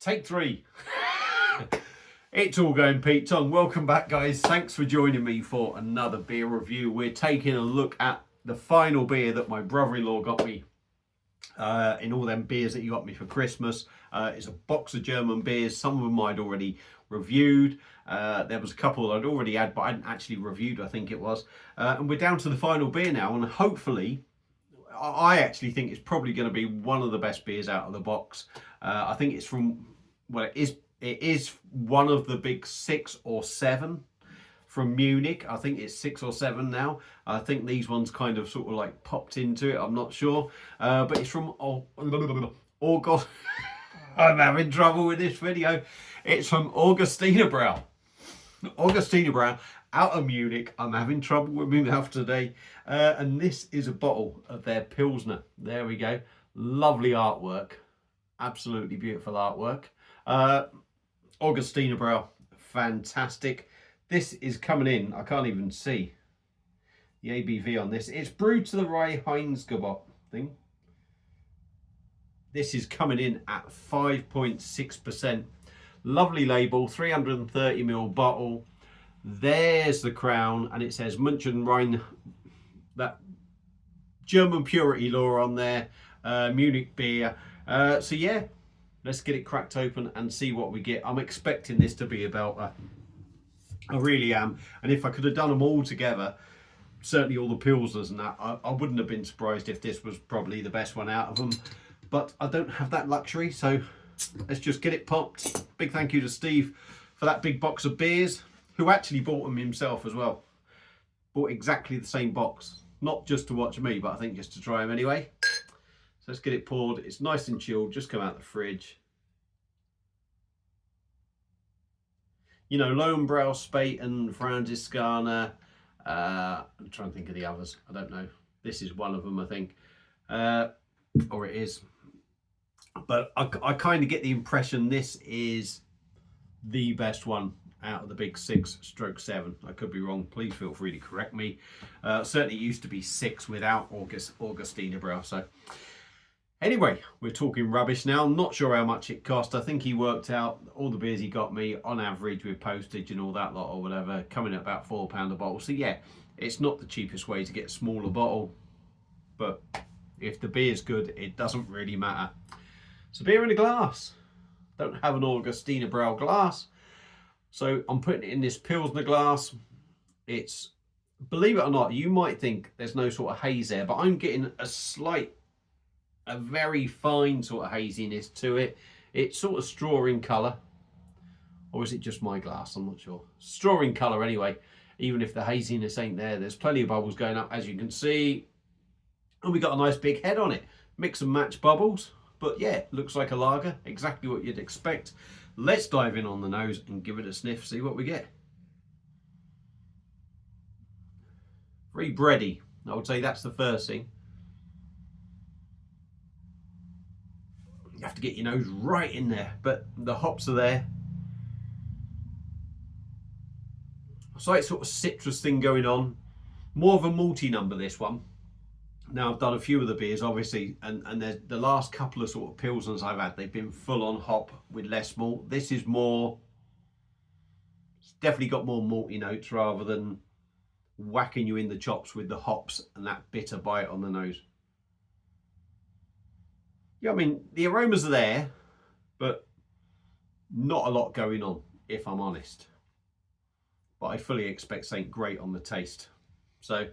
Take three. It's all going Pete Tong. Welcome back, guys. Thanks for joining me for another beer review. We're taking a look at the final beer that my brother-in-law got me in all them beers that he got me for Christmas. It's a box of German beers. Some of them I'd already reviewed. There was a couple I'd already had, but I hadn't actually reviewed, I think it was. And we're down to the final beer now, and hopefully, I actually think it's probably going to be one of the best beers out of the box. I think it's from, well, it is one of the big 6 or 7 from Munich. I think it's 6 or 7 now. I think these ones kind of sort of like popped into it. I'm not sure. But it's from August. I'm having trouble with this video. It's from Augustiner brau. Augustiner brau out of Munich. I'm having trouble with my mouth today. And this is a bottle of their Pilsner. There we go. Lovely artwork. Absolutely beautiful artwork. Augustiner brau. Fantastic. This is coming in. I can't even see the ABV on this. It's brewed to the rye Heinzgebot thing. This is coming in at 5.6%. Lovely label, 330ml bottle. There's the crown, and it says München Rhein, that German purity law on there, Munich beer. So yeah, let's get it cracked open and see what we get. I'm expecting this to be about I really am. And if I could have done them all together, certainly all the Pilsners and that, I wouldn't have been surprised if this was probably the best one out of them. But I don't have that luxury, so let's just get it popped. Big thank you to Steve for that big box of beers, who actually bought them himself as well. Bought exactly the same box. Not just to watch me, but I think just to try them anyway. So let's get it poured. It's nice and chilled, just come out of the fridge. You know, Lowenbrau, Spaten, Franziskaner. I'm trying to think of the others. I don't know. This is one of them, I think. Or it is. But I kind of get the impression this is the best one out of the big 6/7. I could be wrong. Please feel free to correct me. Certainly it used to be 6 without Augustiner brau. So anyway, we're talking rubbish now. I'm not sure how much it cost. I think he worked out all the beers he got me on average with postage and all that lot or whatever, coming at about £4 a bottle. So yeah, it's not the cheapest way to get a smaller bottle, but if the beer's good, it doesn't really matter. It's a beer in a glass. Don't have an Augustiner brau glass, so I'm putting it in this Pilsner glass. It's, believe it or not, you might think there's no sort of haze there, but I'm getting a very fine sort of haziness to it. It's sort of straw in colour, or is it just my glass? I'm not sure. Straw in colour anyway, even if the haziness ain't there. There's plenty of bubbles going up, as you can see, and we got a nice big head on it. Mix and match bubbles, but yeah, looks like a lager, exactly what you'd expect. Let's dive in on the nose and give it a sniff, see what we get. Very bready, I would say that's the first thing. You have to get your nose right in there, but the hops are there. Slight sort of citrus thing going on. More of a malty number, this one. Now, I've done a few of the beers, obviously, and the last couple of sort of Pilsners I've had, they've been full on hop with less malt. This is more, it's definitely got more malty notes rather than whacking you in the chops with the hops and that bitter bite on the nose. Yeah, I mean, the aromas are there, but not a lot going on, if I'm honest. But I fully expect something great on the taste. So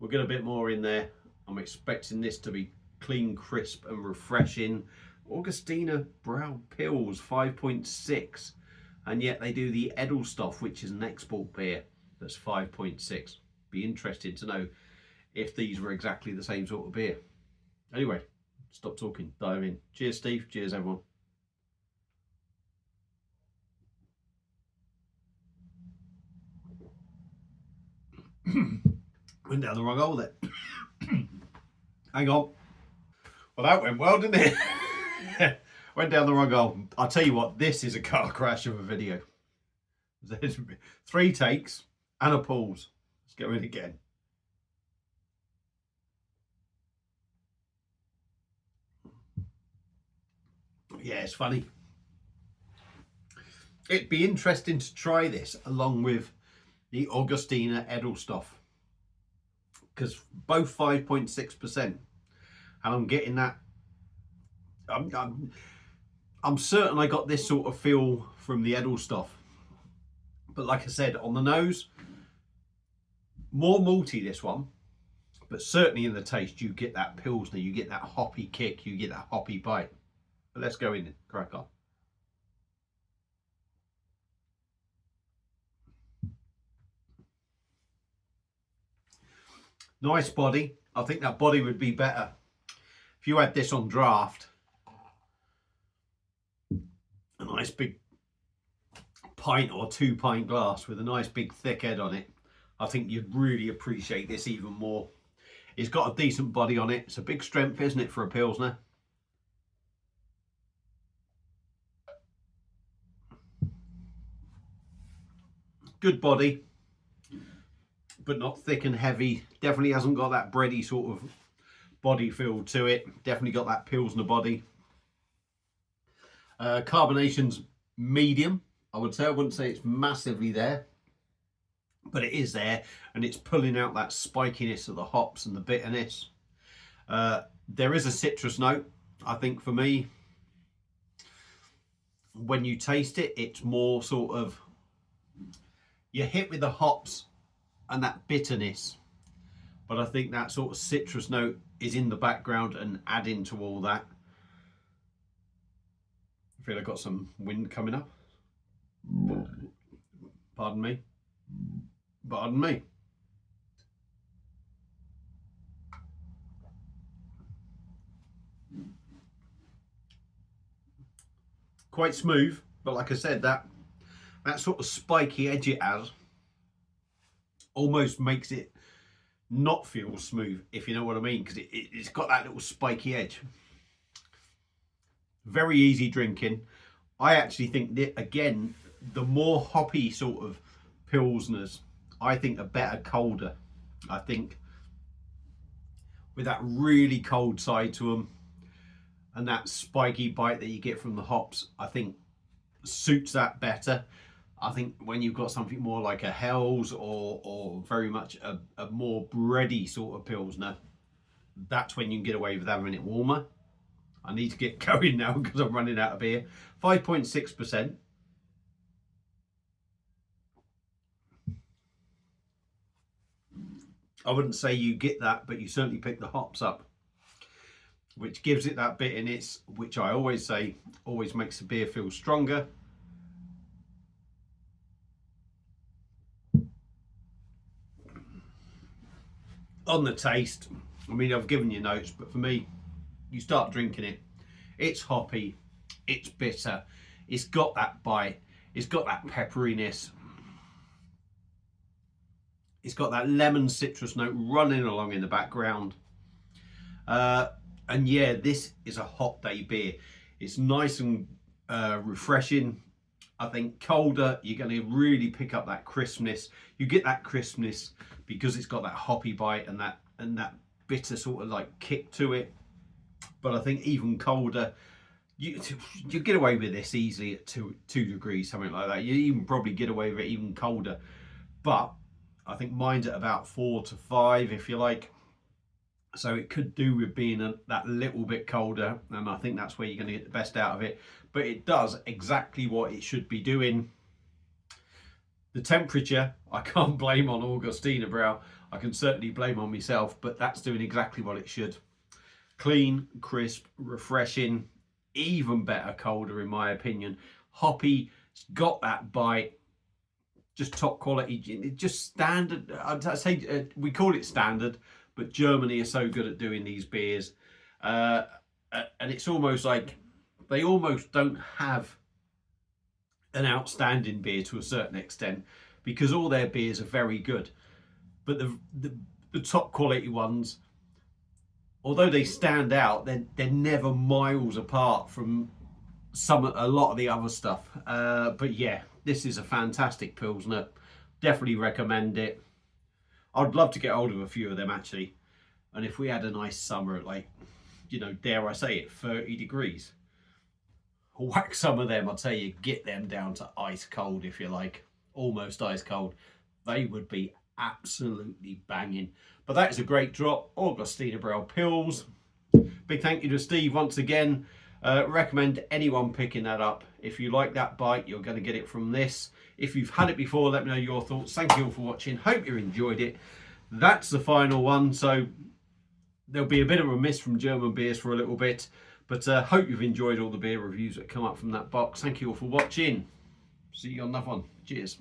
we'll get a bit more in there. I'm expecting this to be clean, crisp and refreshing. Augustiner brau Pils, 5.6. And yet they do the Edelstoff, which is an export beer, that's 5.6. Be interested to know if these were exactly the same sort of beer. Anyway, stop talking, dive in. Cheers, Steve. Cheers, everyone. Went down the wrong hole there. Hang on. Well, that went well, didn't it? Went down the wrong hole. I'll tell you what, this is a car crash of a video. There's 3 takes and a pause. Let's go in again. Yeah, it's funny. It'd be interesting to try this along with the Augustiner Edelstoff, because both 5.6%, and I'm getting that. I'm certain I got this sort of feel from the Edelstoff, but like I said, on the nose, more malty this one, but certainly in the taste you get that Pilsner, you get that hoppy kick, you get that hoppy bite. But let's go in and crack on. Nice body. I think that body would be better if you had this on draft. A nice big pint or 2 pint glass with a nice big thick head on it. I think you'd really appreciate this even more. It's got a decent body on it. It's a big strength, isn't it, for a Pilsner? Good body, but not thick and heavy. Definitely hasn't got that bready sort of body feel to it. Definitely got that Pilsner body. Carbonation's medium, I would say. I wouldn't say it's massively there, but it is there, and it's pulling out that spikiness of the hops and the bitterness. There is a citrus note, I think, for me. When you taste it, it's more sort of, you're hit with the hops and that bitterness, but I think that sort of citrus note is in the background and adding to all that. I feel I've got some wind coming up. Pardon me. Pardon me. Quite smooth, but like I said, that sort of spiky edge it has almost makes it not feel smooth, if you know what I mean, because it's got that little spiky edge. Very easy drinking. I actually think that, again, the more hoppy sort of Pilsners, I think are better colder. I think with that really cold side to them and that spiky bite that you get from the hops, I think suits that better. I think when you've got something more like a Hell's or very much a more bready sort of Pilsner, that's when you can get away with having it warmer. I need to get going now because I'm running out of beer. 5.6%. I wouldn't say you get that, but you certainly pick the hops up, which gives it that bitterness, which I always say always makes the beer feel stronger. On the taste, I mean, I've given you notes, but for me, you start drinking it, it's hoppy, it's bitter, it's got that bite, it's got that pepperiness, it's got that lemon citrus note running along in the background. And yeah, this is a hot day beer. It's nice and refreshing. I think colder, you're going to really pick up that crispness. You get that crispness because it's got that hoppy bite and that bitter sort of like kick to it. But I think even colder, you get away with this easily at 2 degrees, something like that. You even probably get away with it even colder. But I think mine's at about 4 to 5, if you like. So it could do with being that little bit colder, and I think that's where you're going to get the best out of it. But it does exactly what it should be doing. The temperature, I can't blame on Augustiner Brau. I can certainly blame on myself, but that's doing exactly what it should. Clean, crisp, refreshing, even better colder in my opinion. Hoppy, it's got that bite, just top quality, just standard. I'd say we call it standard, but Germany are so good at doing these beers. And it's almost like they almost don't have an outstanding beer to a certain extent, because all their beers are very good. But the top quality ones, although they stand out, they're never miles apart from a lot of the other stuff. But yeah, this is a fantastic Pilsner. Definitely recommend it. I'd love to get hold of a few of them actually. And if we had a nice summer at, like, you know, dare I say it, 30 degrees. whack some of them. I'll tell you, get them down to ice cold if you like, almost ice cold. They would be absolutely banging. But that is a great drop. Augustiner Brau Pils. Big thank you to Steve once again. Recommend anyone picking that up. If you like that bite, you're going to get it from this. If you've had it before, let me know your thoughts. Thank you all for watching. Hope you enjoyed it. That's the final one. So there'll be a bit of a miss from German beers for a little bit. But hope you've enjoyed all the beer reviews that come up from that box. Thank you all for watching. See you on another one. Cheers.